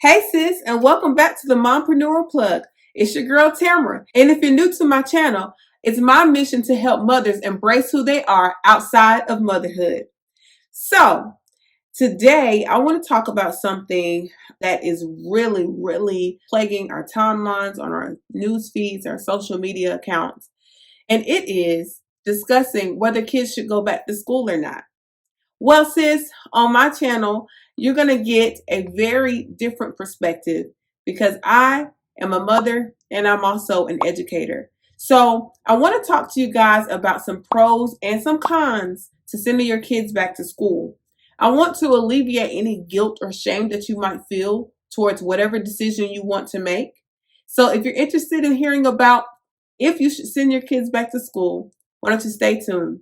Hey sis, and welcome back to the Mompreneur Plug. It's your girl Tamara, and if you're new to my channel, it's my mission to help mothers embrace who they are outside of motherhood. So, today I want to talk about something that is really plaguing our timelines, on our news feeds, our social media accounts, and it is discussing whether kids should go back to school or not. Well, sis, on my channel, you're going to get a very different perspective because I am a mother and I'm also an educator. So I want to talk to you guys about some pros and some cons to sending your kids back to school. I want to alleviate any guilt or shame that you might feel towards whatever decision you want to make. So if you're interested in hearing about if you should send your kids back to school, why don't you stay tuned?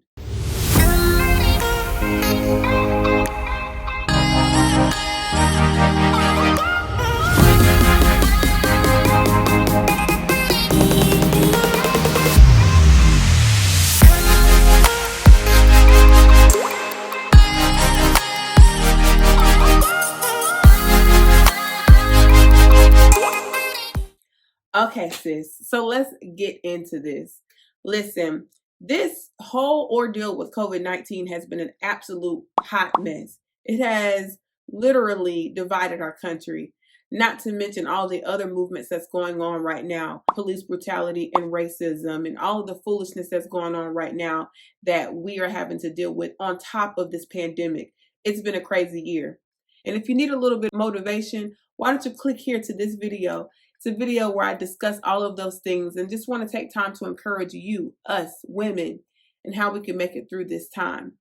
Okay, sis. So let's get into this. Listen, this whole ordeal with COVID-19 has been an absolute hot mess. It has literally divided our country, not to mention all the other movements that's going on right now, police brutality and racism and all of the foolishness that's going on right now that we are having to deal with on top of this pandemic. It's been a crazy year. And if you need a little bit of motivation, why don't you click here to this video? It's a video where I discuss all of those things and just want to take time to encourage you, us, women, and how we can make it through this time.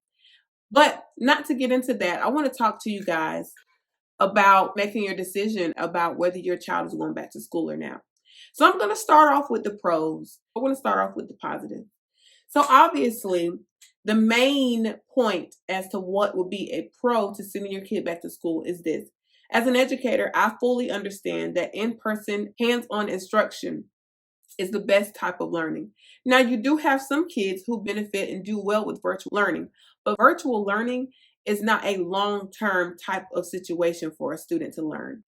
But not to get into that, I want to talk to you guys about making your decision about whether your child is going back to school or not. So I'm going to start off with the pros. I want to start off with the positive. So obviously, the main point as to what would be a pro to sending your kid back to school is this. As an educator, I fully understand that in-person, hands-on instruction is the best type of learning. Now, you do have some kids who benefit and do well with virtual learning, but virtual learning is not a long-term type of situation for a student to learn.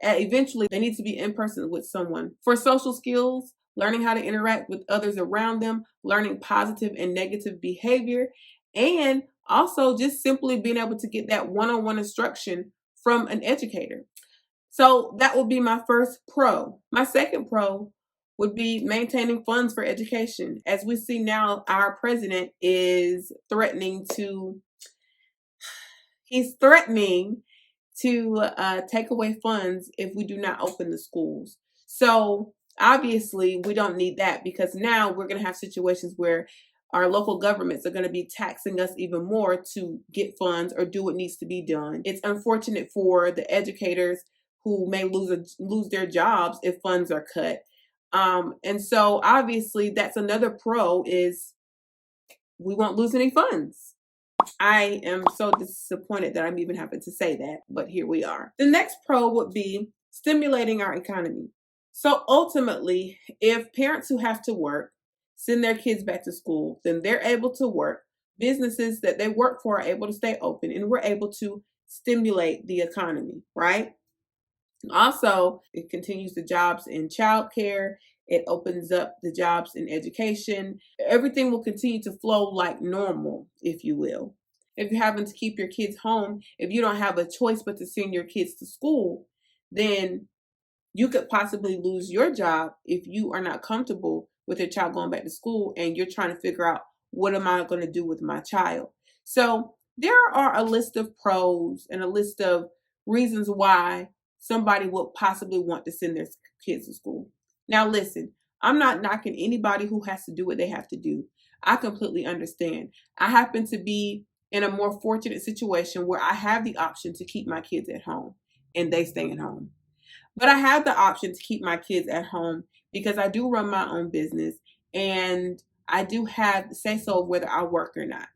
Eventually, they need to be in person with someone. For social skills, learning how to interact with others around them, learning positive and negative behavior, and also just simply being able to get that one-on-one instruction from an educator. So that would be my first pro. My second pro would be maintaining funds for education. As we see now, our president is threatening to take away funds if we do not open the schools. So obviously we don't need that, because now we're going to have situations where our local governments are going to be taxing us even more to get funds or do what needs to be done. It's unfortunate for the educators who may lose their jobs if funds are cut. And so obviously that's another pro, is we won't lose any funds. I am so disappointed that I'm even having to say that, but here we are. The next pro would be stimulating our economy. So ultimately, if parents who have to work send their kids back to school, then they're able to work. Businesses that they work for are able to stay open, and we're able to stimulate the economy, right? Also, it continues the jobs in childcare. It opens up the jobs in education. Everything will continue to flow like normal, if you will. If you're having to keep your kids home, if you don't have a choice but to send your kids to school, then you could possibly lose your job if you are not comfortable with your child going back to school and you're trying to figure out, what am I going to do with my child? So there are a list of pros and a list of reasons why somebody would possibly want to send their kids to school. Now listen, I'm not knocking anybody who has to do what they have to do. I completely understand. I happen to be in a more fortunate situation where I have the option to keep my kids at home and they stay at home. But I have the option to keep my kids at home because I do run my own business and I do have the say so of whether I work or not.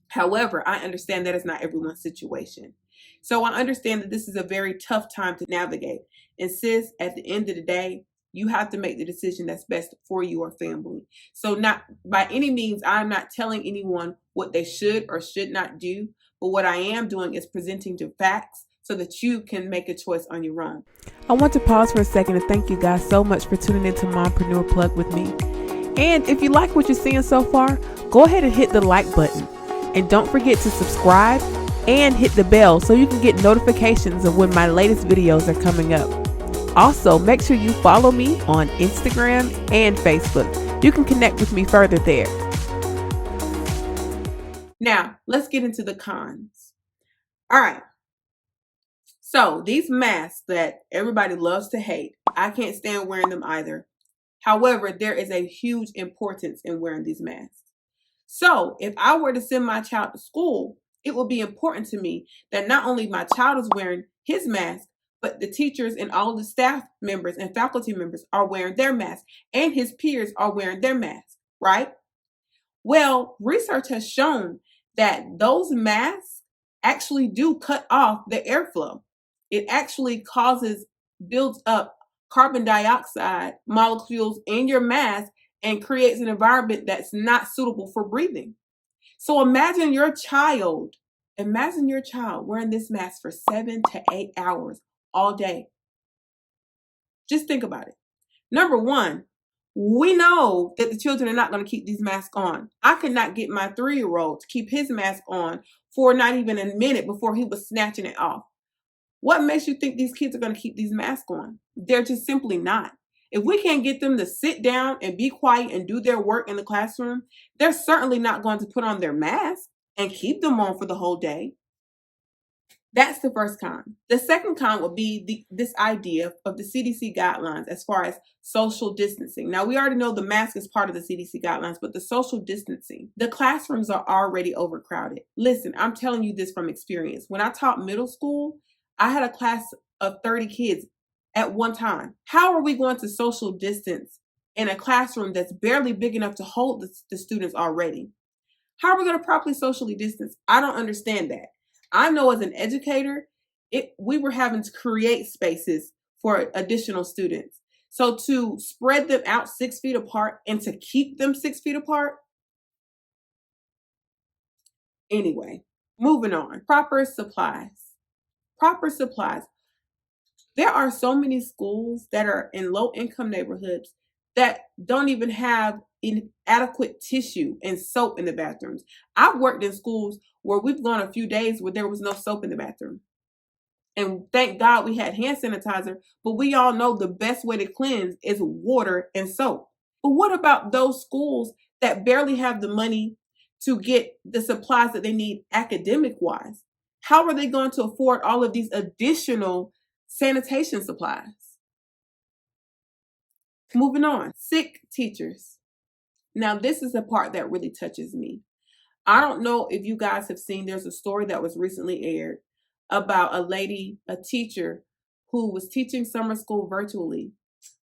However, I understand that is not everyone's situation. So I understand that this is a very tough time to navigate. And sis, at the end of the day, you have to make the decision that's best for your family. So not by any means, I'm not telling anyone what they should or should not do. But what I am doing is presenting the facts so that you can make a choice on your own. I want to pause for a second and thank you guys so much for tuning into Mompreneur Plug with me. And if you like what you're seeing so far, go ahead and hit the like button. And don't forget to subscribe and hit the bell so you can get notifications of when my latest videos are coming up. Also, make sure you follow me on Instagram and Facebook. You can connect with me further there. Now, let's get into the cons. All right. So these masks that everybody loves to hate, I can't stand wearing them either. However, there is a huge importance in wearing these masks. So if I were to send my child to school, it will be important to me that not only my child is wearing his mask, but the teachers and all the staff members and faculty members are wearing their masks, and his peers are wearing their masks, right? Well, research has shown that those masks actually do cut off the airflow. It actually builds up carbon dioxide molecules in your mask and creates an environment that's not suitable for breathing. So imagine your child wearing this mask for 7 to 8 hours all day. Just think about it. Number one, we know that the children are not going to keep these masks on. I could not get my 3-year-old to keep his mask on for not even a minute before he was snatching it off. What makes you think these kids are going to keep these masks on? They're just simply not. If we can't get them to sit down and be quiet and do their work in the classroom, they're certainly not going to put on their mask and keep them on for the whole day. That's the first con. The second con would be this idea of the CDC guidelines as far as social distancing. Now, we already know the mask is part of the CDC guidelines, but the social distancing, the classrooms are already overcrowded. Listen, I'm telling you this from experience. When I taught middle school, I had a class of 30 kids at one time. How are we going to social distance in a classroom that's barely big enough to hold the students already? How are we going to properly socially distance? I don't understand that. I know as an educator, we were having to create spaces for additional students. So to spread them out 6 feet apart and to keep them 6 feet apart. Anyway, moving on. Proper supplies. Proper supplies. There are so many schools that are in low-income neighborhoods that don't even have adequate tissue and soap in the bathrooms. I've worked in schools where we've gone a few days where there was no soap in the bathroom. And thank God we had hand sanitizer, but we all know the best way to cleanse is water and soap. But what about those schools that barely have the money to get the supplies that they need academic-wise? How are they going to afford all of these additional sanitation supplies? Moving on, sick teachers. Now, this is the part that really touches me. I don't know if you guys have seen, there's a story that was recently aired about a teacher who was teaching summer school virtually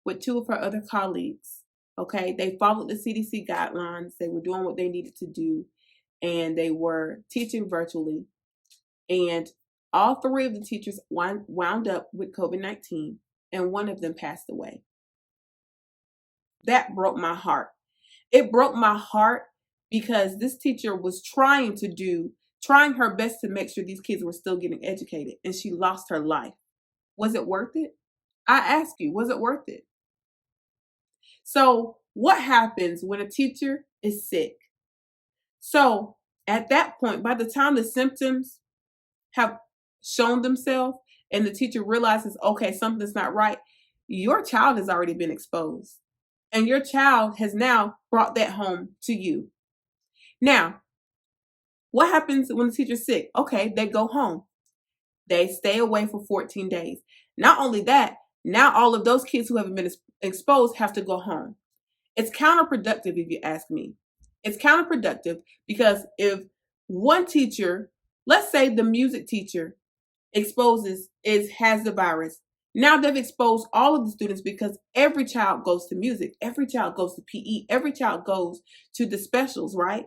with 2 of her other colleagues. Okay, they followed the CDC guidelines. They were doing what they needed to do, and they were teaching virtually. And all 3 of the teachers wound up with COVID-19, and one of them passed away. That broke my heart. It broke my heart because this teacher was trying her best to make sure these kids were still getting educated, and she lost her life. Was it worth it? I ask you, was it worth it? So what happens when a teacher is sick? So at that point, by the time the symptoms have shown themselves and the teacher realizes, okay, something's not right, your child has already been exposed. And your child has now brought that home to you. Now, what happens when the teacher's sick? Okay, they go home. They stay away for 14 days. Not only that, now all of those kids who haven't been exposed have to go home. It's counterproductive if you ask me. It's counterproductive because if one teacher, let's say the music teacher has the virus, now they've exposed all of the students because every child goes to music, every child goes to PE, every child goes to the specials, right?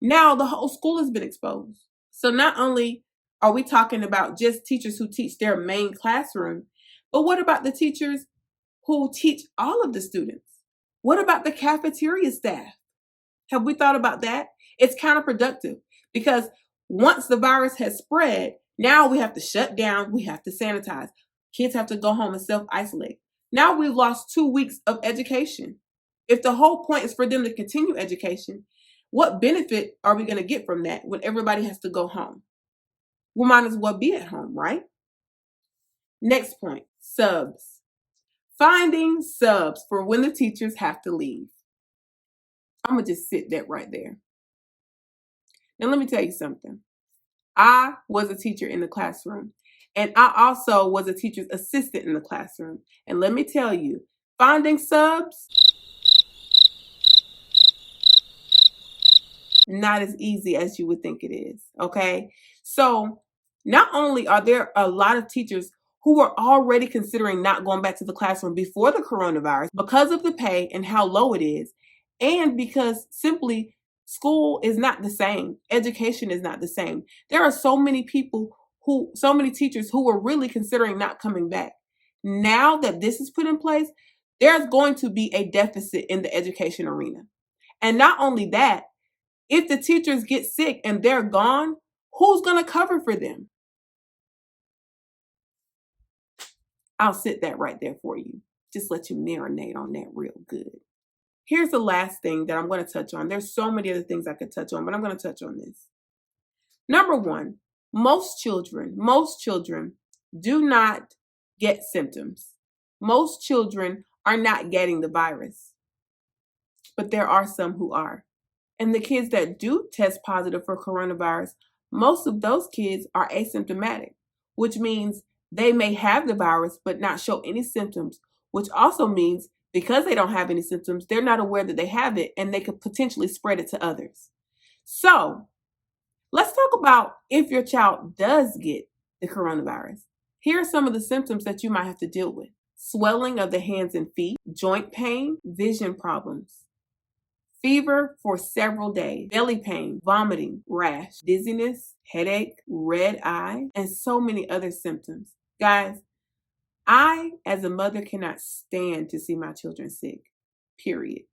Now the whole school has been exposed. So not only are we talking about just teachers who teach their main classroom, but what about the teachers who teach all of the students? What about the cafeteria staff? Have we thought about that? It's counterproductive because once the virus has spread, Now we have to shut down. We have to sanitize. Kids have to go home and self-isolate. Now we've lost 2 weeks of education. If the whole point is for them to continue education, what benefit are we going to get from that when everybody has to go home? We might as well be at home, right? Next point, subs. Finding subs for when the teachers have to leave. I'm going to just sit that right there. Now, let me tell you something. I was a teacher in the classroom, and I also was a teacher's assistant in the classroom. And let me tell you, finding subs, not as easy as you would think it is, okay? So not only are there a lot of teachers who were already considering not going back to the classroom before the coronavirus because of the pay and how low it is, and because simply school is not the same, education is not the same. There are so many teachers who were really considering not coming back. Now that this is put in place, there's going to be a deficit in the education arena. And not only that, if the teachers get sick and they're gone, who's going to cover for them? I'll sit that right there for you. Just let you marinate on that real good. Here's the last thing that I'm going to touch on. There's so many other things I could touch on, but I'm going to touch on this. Number one, most children do not get symptoms. Most children are not getting the virus, but there are some who are. And the kids that do test positive for coronavirus, most of those kids are asymptomatic, which means they may have the virus but not show any symptoms, which also means because they don't have any symptoms, they're not aware that they have it and they could potentially spread it to others. So let's talk about if your child does get the coronavirus. Here are some of the symptoms that you might have to deal with: swelling of the hands and feet, joint pain, vision problems, fever for several days, belly pain, vomiting, rash, dizziness, headache, red eye, and so many other symptoms. Guys, I, as a mother, cannot stand to see my children sick, period.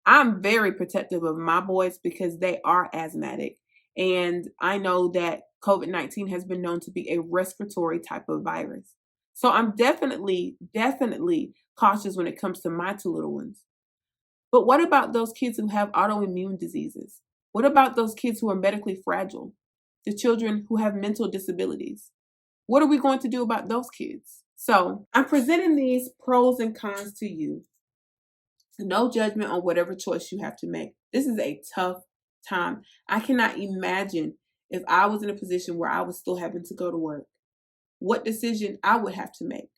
I'm very protective of my boys because they are asthmatic. And I know that COVID-19 has been known to be a respiratory type of virus. So I'm definitely cautious when it comes to my two little ones. But what about those kids who have autoimmune diseases? What about those kids who are medically fragile? The children who have mental disabilities? What are we going to do about those kids? So I'm presenting these pros and cons to you. No judgment on whatever choice you have to make. This is a tough time. I cannot imagine if I was in a position where I was still having to go to work, what decision I would have to make.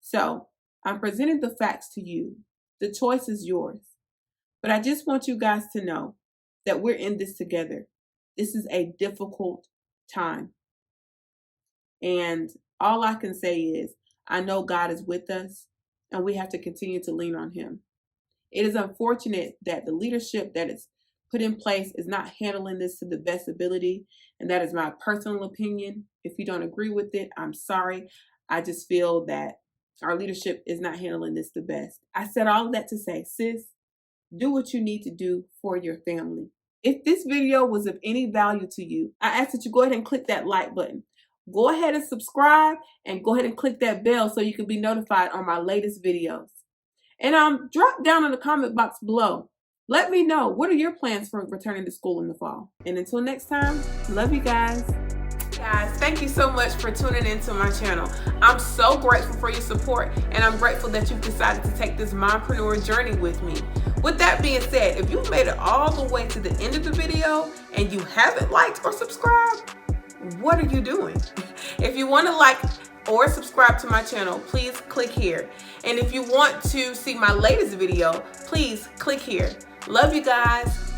So I'm presenting the facts to you. The choice is yours. But I just want you guys to know that we're in this together. This is a difficult time. And all I can say is, I know God is with us and we have to continue to lean on him. It is unfortunate that the leadership that is put in place is not handling this to the best ability. And that is my personal opinion. If you don't agree with it, I'm sorry. I just feel that our leadership is not handling this the best. I said all of that to say, sis, do what you need to do for your family. If this video was of any value to you, I ask that you go ahead and click that like button. Go ahead and subscribe and go ahead and click that bell so you can be notified on my latest videos. And drop down in the comment box below. Let me know, what are your plans for returning to school in the fall? And until next time, love you guys. Guys, thank you so much for tuning into my channel. I'm so grateful for your support, and I'm grateful that you've decided to take this mompreneur journey with me. With that being said, if you've made it all the way to the end of the video and you haven't liked or subscribed, what are you doing? If you want to like or subscribe to my channel, please click here. And if you want to see my latest video, please click here. Love you guys.